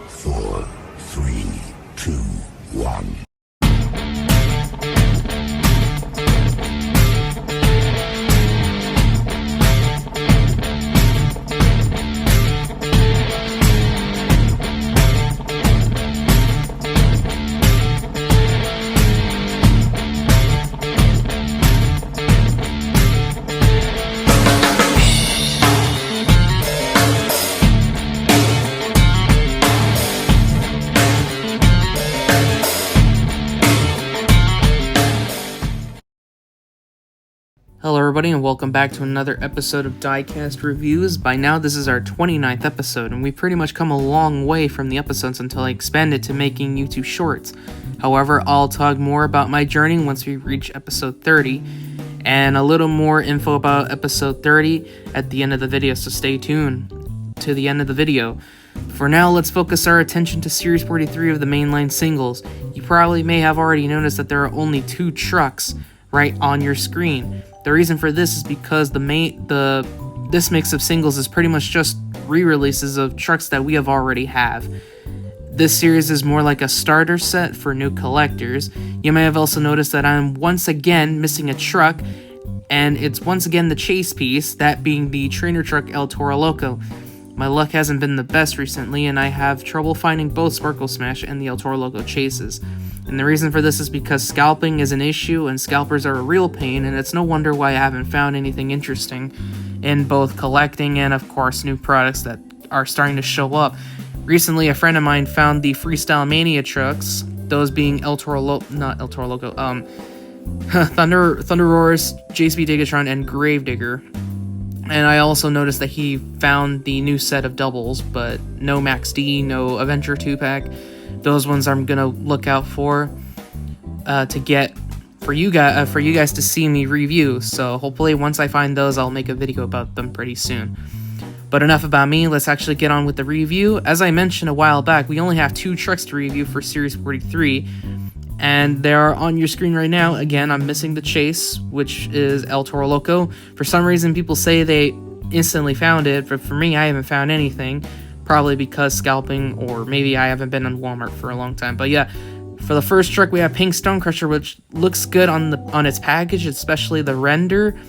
4, 3, 2, 1. Hello everybody and welcome back to another episode of Diecast Reviews. By now this is our 29th episode and we've pretty much come a long way from the episodes until I expanded to making YouTube shorts. However, I'll talk more about my journey once we reach episode 30 and a little more info about episode 30 at the end of the video, so stay tuned to the end of the video. For now, let's focus our attention to Series 43 of the mainline singles. You probably may have already noticed that there are only 2 trucks right on your screen. The reason for this is because this mix of singles is pretty much just re-releases of trucks that we have already have. This series is more like a starter set for new collectors. You may have also noticed that I'm once again missing a truck, and it's once again the chase piece, that being the trainer truck El Toro Loco. My luck hasn't been the best recently, and I have trouble finding both Sparkle Smash and the El Toro Loco chases. And the reason for this is because scalping is an issue, and scalpers are a real pain, and it's no wonder why I haven't found anything interesting in both collecting and, of course, new products that are starting to show up. Recently, a friend of mine found the Freestyle Mania trucks, those being Thunder Roars, JSP Digatron, and Gravedigger. And I also noticed that he found the new set of doubles, but no Max D, no Avenger 2-pack. Those ones I'm gonna look out for to get for you guys to see me review. So hopefully once I find those, I'll make a video about them pretty soon. But enough about me, let's actually get on with the review. As I mentioned a while back, we only have 2 trucks to review for Series 43. And they are on your screen right now. Again, I'm missing the chase, which is El Toro Loco. For some reason, people say they instantly found it, but for me, I haven't found anything. Probably because scalping, or maybe I haven't been in Walmart for a long time. But yeah, for the first truck, we have Pink Stone Crusher, which looks good on its package, especially the render,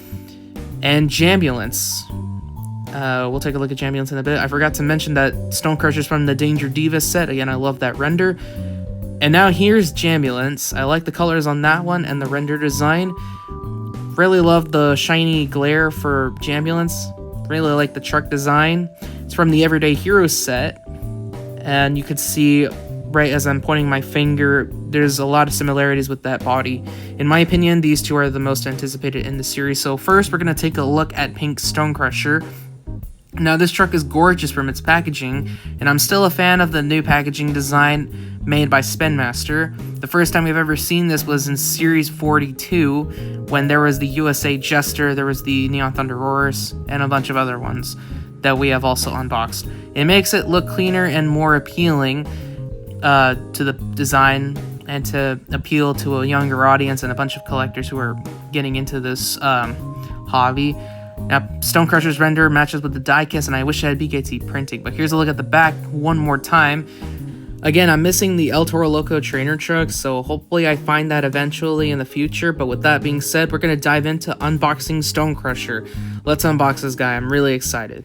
and Jambulance. We'll take a look at Jambulance in a bit. I forgot to mention that Stone Crusher's from the Danger Diva set. Again, I love that render. And now here's Jambulance. I like the colors on that one and the render design. Really love the shiny glare for Jambulance. Really like the truck design. It's from the Everyday Heroes set. And you can see, right as I'm pointing my finger, there's a lot of similarities with that body. In my opinion, these two are the most anticipated in the series. So first, we're going to take a look at Pink Stone Crusher. Now, this truck is gorgeous from its packaging, and I'm still a fan of the new packaging design made by Spin Master. The first time we've ever seen this was in Series 42, when there was the USA Jester, there was the Neon Thunder Roars, and a bunch of other ones that we have also unboxed. It makes it look cleaner and more appealing to the design and to appeal to a younger audience and a bunch of collectors who are getting into this hobby. Now, Stone Crusher's render matches with the diecast, and I wish I had BKT printing, but here's a look at the back one more time. Again, I'm missing the El Toro Loco trainer truck, so hopefully I find that eventually in the future, but with that being said, we're going to dive into unboxing Stone Crusher. Let's unbox this guy, I'm really excited.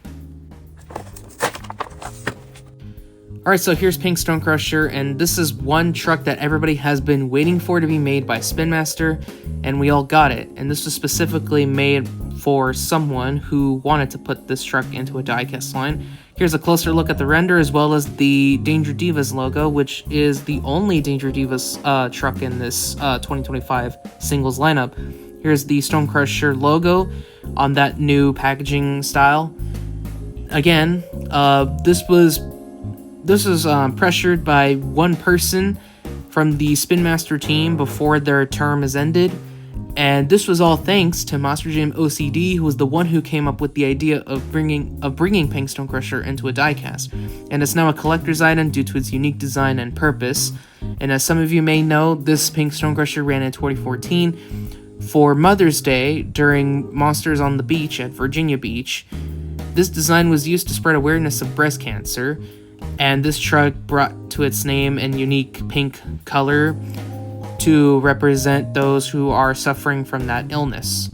Alright, so here's Pink Stone Crusher, and this is one truck that everybody has been waiting for to be made by Spin Master, and we all got it. And this was specifically made for someone who wanted to put this truck into a diecast line. Here's a closer look at the render, as well as the Danger Divas logo, which is the only Danger Divas truck in this 2025 singles lineup. Here's the Stone Crusher logo on that new packaging style. Again, this was pressured by one person from the Spin Master team before their term is ended, and this was all thanks to Master Jam OCD, who was the one who came up with the idea of bringing Pink Stone Crusher into a diecast, and it's now a collector's item due to its unique design and purpose. And as some of you may know, this Pink Stone Crusher ran in 2014 for Mother's Day during Monsters on the Beach at Virginia Beach. This design was used to spread awareness of breast cancer. and this truck brought to its name in unique pink color to represent those who are suffering from that illness.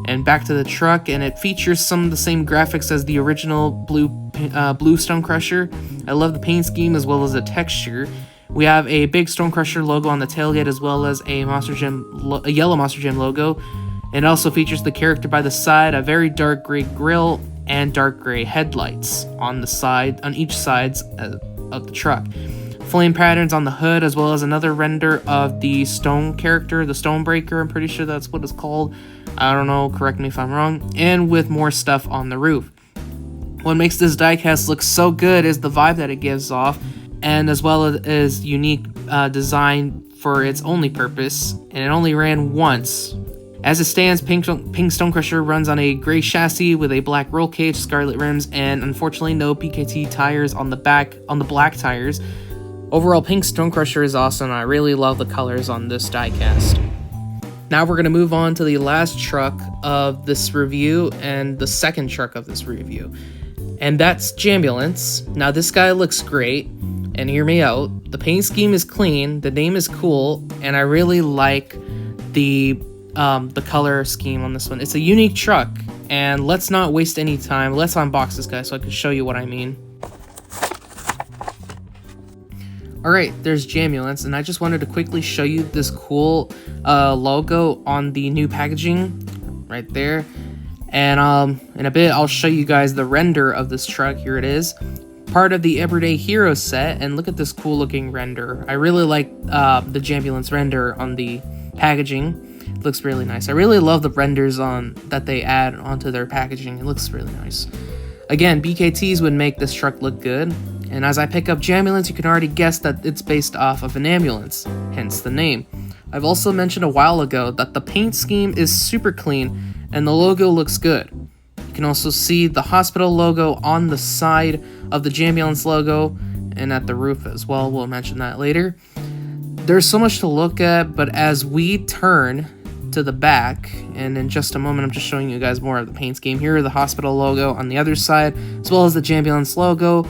And back to the truck, and it features some of the same graphics as the original blue Stone Crusher. I love the paint scheme as well as the texture. We have a big Stone Crusher logo on the tailgate as well as a yellow Monster Jam logo. It also features the character by the side, a very dark gray grille, and dark gray headlights on each sides of the truck. Flame patterns on the hood, as well as another render of the stone character, the Stonebreaker, I'm pretty sure that's what it's called. I don't know, correct me if I'm wrong. And with more stuff on the roof. What makes this diecast look so good is the vibe that it gives off, and as well as unique design for its only purpose, and it only ran once. As it stands, Pink Stone Crusher runs on a gray chassis with a black roll cage, scarlet rims, and unfortunately no BKT tires on the black tires. Overall, Pink Stone Crusher is awesome. I really love the colors on this diecast. Now we're going to move on to the last truck of this review and the second truck of this review. And that's Jambulance. Now this guy looks great, and hear me out. The paint scheme is clean, the name is cool, and I really like the color scheme on this one. It's a unique truck, and let's not waste any time. Let's unbox this guy so I can show you what I mean. Alright, there's Jambulance, and I just wanted to quickly show you this cool logo on the new packaging right there. And in a bit, I'll show you guys the render of this truck. Here it is. Part of the Everyday Hero set, and look at this cool looking render. I really like the Jambulance render on the packaging. It looks really nice. I really love the renders that they add onto their packaging. It looks really nice. Again, BKTs would make this truck look good. And as I pick up Jambulance, you can already guess that it's based off of an ambulance, hence the name. I've also mentioned a while ago that the paint scheme is super clean and the logo looks good. You can also see the hospital logo on the side of the Jambulance logo and at the roof as well. We'll mention that later. There's so much to look at, but as we turn to the back, and in just a moment I'm just showing you guys more of the paint scheme. Here are the hospital logo on the other side, as well as the Jambulance logo.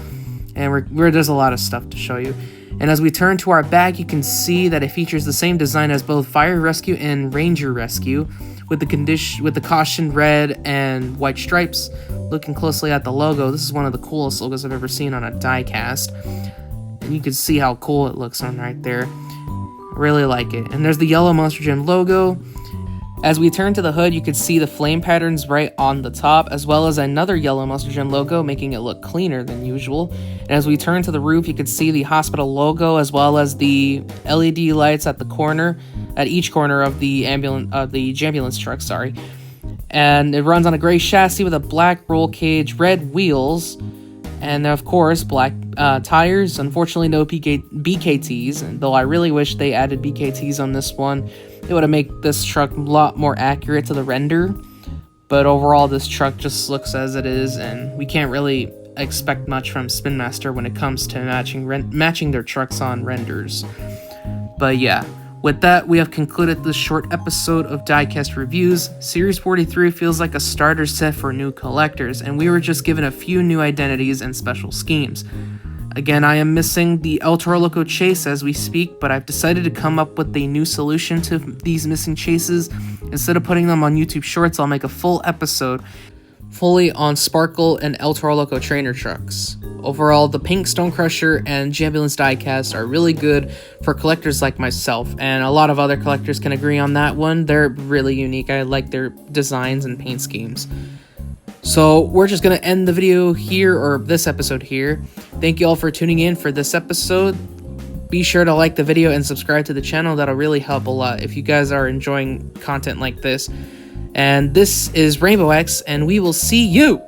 And there's a lot of stuff to show you. And as we turn to our back, you can see that it features the same design as both Fire Rescue and Ranger Rescue, with the caution red and white stripes. Looking closely at the logo, this is one of the coolest logos I've ever seen on a diecast. And you can see how cool it looks on right there. I really like it. And there's the yellow Monster Jam logo. As we turn to the hood, you can see the flame patterns right on the top, as well as another yellow Monster Jam logo, making it look cleaner than usual. And as we turn to the roof, you can see the hospital logo, as well as the LED lights at each corner of the Jambulance truck, sorry. And it runs on a gray chassis with a black roll cage, red wheels, and of course, black tires. Unfortunately, no BKTs, and though I really wish they added BKTs on this one. It would have made this truck a lot more accurate to the render, but overall this truck just looks as it is, and we can't really expect much from Spin Master when it comes to matching their trucks on renders. But yeah, with that, we have concluded this short episode of Diecast Reviews. Series 43 feels like a starter set for new collectors, and we were just given a few new identities and special schemes. Again, I am missing the El Toro Loco chase as we speak, but I've decided to come up with a new solution to these missing chases. Instead of putting them on YouTube Shorts, I'll make a full episode fully on Sparkle and El Toro Loco trainer trucks. Overall, the Pink Stone Crusher and Jambulance diecast are really good for collectors like myself, and a lot of other collectors can agree on that one. They're really unique. I like their designs and paint schemes. So we're just going to end the video here, or this episode here. Thank you all for tuning in for this episode. Be sure to like the video and subscribe to the channel. That'll really help a lot if you guys are enjoying content like this. And this is Rainbow X, and we will see you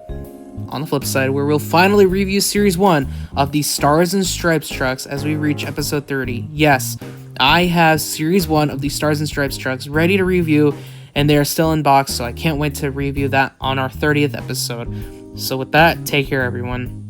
on the flip side, where we'll finally review Series 1 of the Stars and Stripes trucks as we reach episode 30. Yes, I have Series 1 of the Stars and Stripes trucks ready to review, and they are still in box, so I can't wait to review that on our 30th episode. So with that, take care, everyone.